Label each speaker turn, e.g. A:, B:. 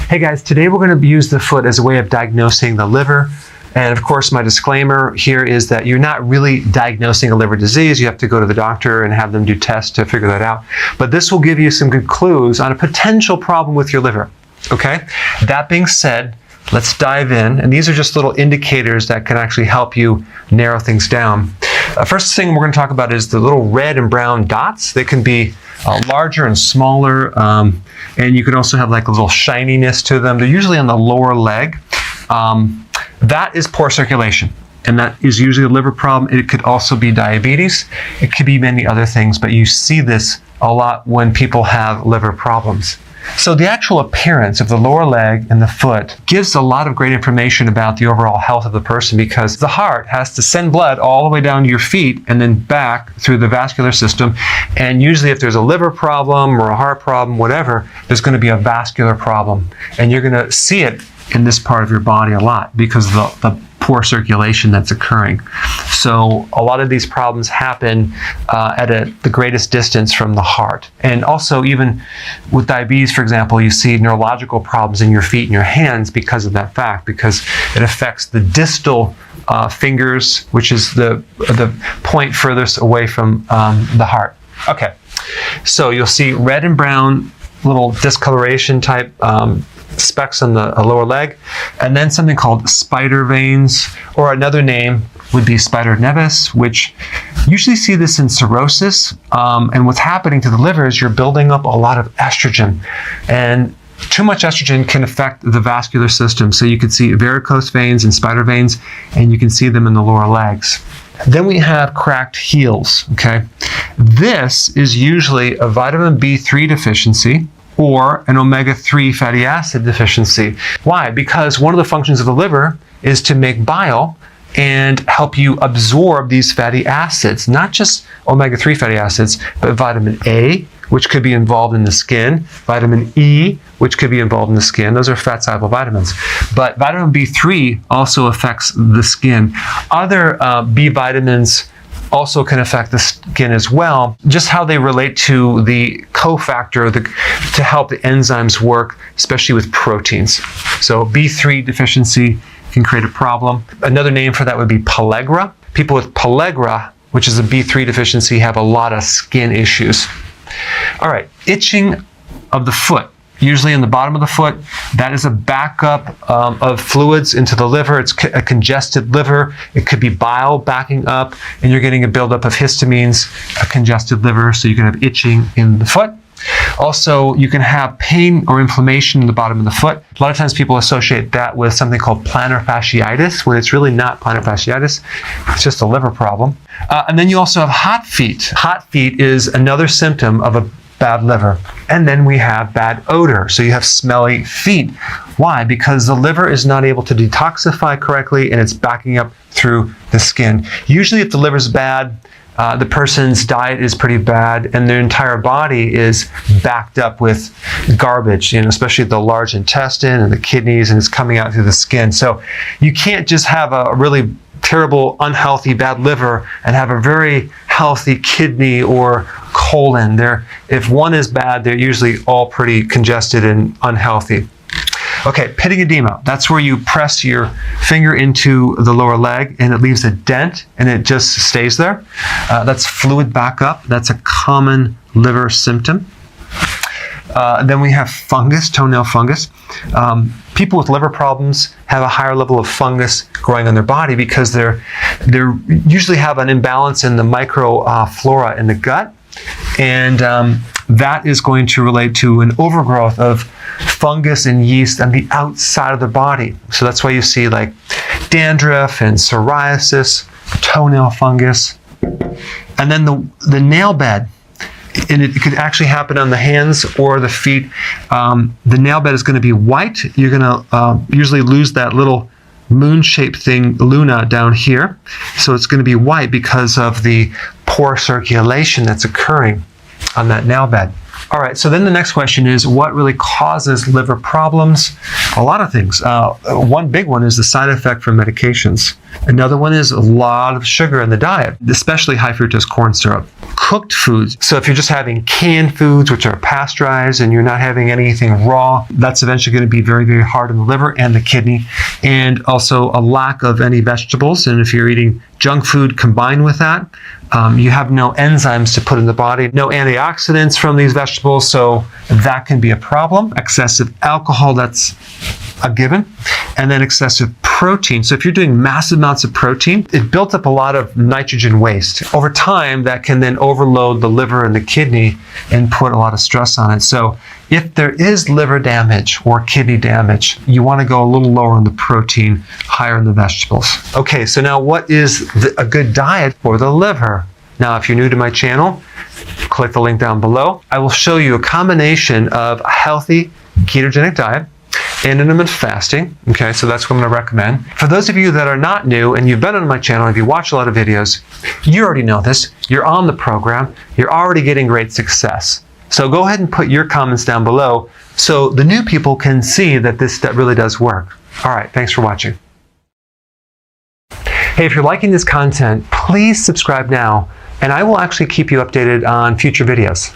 A: Hey guys, today we're going to use the foot as a way of diagnosing the liver. And of course, my disclaimer here is that you're not really diagnosing a liver disease. You have to go to the doctor and have them do tests to figure that out. But this will give you some good clues on a potential problem with your liver. Okay? That being said, let's dive in. And these are just little indicators that can actually help you narrow things down. First thing we're going to talk about is the little red and brown dots. They can be larger and smaller. And you can also have like a little shininess to them. They're usually on the lower leg. That is poor circulation, and that is usually a liver problem. It could also be diabetes. It could be many other things, but you see this a lot when people have liver problems. So the actual appearance of the lower leg and the foot gives a lot of great information about the overall health of the person, because the heart has to send blood all the way down to your feet and then back through the vascular system. And usually if there's a liver problem or a heart problem, whatever, there's going to be a vascular problem. And you're going to see it in this part of your body a lot because of the poor circulation that's occurring. So a lot of these problems happen at the greatest distance from the heart. And also even with diabetes, for example, you see neurological problems in your feet and your hands because of that fact, because it affects the distal fingers, which is the point furthest away from the heart. Okay, so you'll see red and brown little discoloration type specks on the lower leg, and then something called spider veins, or another name would be spider nevis, which usually see this in cirrhosis. And what's happening to the liver is you're building up a lot of estrogen, and too much estrogen can affect the vascular system. So you can see varicose veins and spider veins, and you can see them in the lower legs. Then we have cracked heels, okay? This is usually a vitamin B3 deficiency or an omega-3 fatty acid deficiency. Why? Because one of the functions of the liver is to make bile and help you absorb these fatty acids, not just omega-3 fatty acids, but vitamin A, which could be involved in the skin, vitamin E, which could be involved in the skin. Those are fat-soluble vitamins. But vitamin B3 also affects the skin. Other B vitamins also can affect the skin as well. Just how they relate to the cofactor to help the enzymes work, especially with proteins. So B3 deficiency can create a problem. Another name for that would be pellagra. People with pellagra, which is a B3 deficiency, have a lot of skin issues. All right, itching of the foot. Usually in the bottom of the foot, that is a backup of fluids into the liver. It's a congested liver. It could be bile backing up, and you're getting a buildup of histamines, a congested liver, so you can have itching in the foot. Also, you can have pain or inflammation in the bottom of the foot. A lot of times people associate that with something called plantar fasciitis, when it's really not plantar fasciitis. It's just a liver problem. And then you also have hot feet. Hot feet is another symptom of a bad liver. And then we have bad odor. So you have smelly feet. Why? Because the liver is not able to detoxify correctly, and it's backing up through the skin. Usually if the liver's bad, the person's diet is pretty bad, and their entire body is backed up with garbage, especially the large intestine and the kidneys, and it's coming out through the skin. So you can't just have a really terrible, unhealthy, bad liver and have a very healthy kidney or colon. If one is bad, they're usually all pretty congested and unhealthy. Okay, pitting edema. That's where you press your finger into the lower leg and it leaves a dent and it just stays there. That's fluid backup. That's a common liver symptom. Then we have fungus, toenail fungus. People with liver problems have a higher level of fungus growing on their body because they usually have an imbalance in the microflora in the gut, and that is going to relate to an overgrowth of fungus and yeast on the outside of the body. So that's why you see like dandruff and psoriasis, toenail fungus, and then the nail bed. And it could actually happen on the hands or the feet. The nail bed is going to be white. You're going to usually lose that little moon-shaped thing, luna, down here. So it's going to be white because of the poor circulation that's occurring on that nail bed. All right, so then the next question is, what really causes liver problems? A lot of things. One big one is the side effect from medications. Another one is a lot of sugar in the diet, especially high fructose corn syrup. Cooked foods. So if you're just having canned foods, which are pasteurized, and you're not having anything raw, that's eventually going to be very, very hard on the liver and the kidney. And also a lack of any vegetables. And if you're eating junk food combined with that, you have no enzymes to put in the body, no antioxidants from these vegetables, so that can be a problem. Excessive alcohol, that's a given. And then excessive protein. So if you're doing massive amounts of protein, it built up a lot of nitrogen waste. Over time, that can then overload the liver and the kidney and put a lot of stress on it. So if there is liver damage or kidney damage, you want to go a little lower on the protein, higher in the vegetables. Okay, so now what is a good diet for the liver? Now, if you're new to my channel, click the link down below. I will show you a combination of a healthy ketogenic diet and intermittent fasting. Okay, so that's what I'm going to recommend. For those of you that are not new and you've been on my channel, if you watch a lot of videos, you already know this. You're on the program. You're already getting great success. So go ahead and put your comments down below so the new people can see that that really does work. All right, thanks for watching. Hey, if you're liking this content, please subscribe now, and I will actually keep you updated on future videos.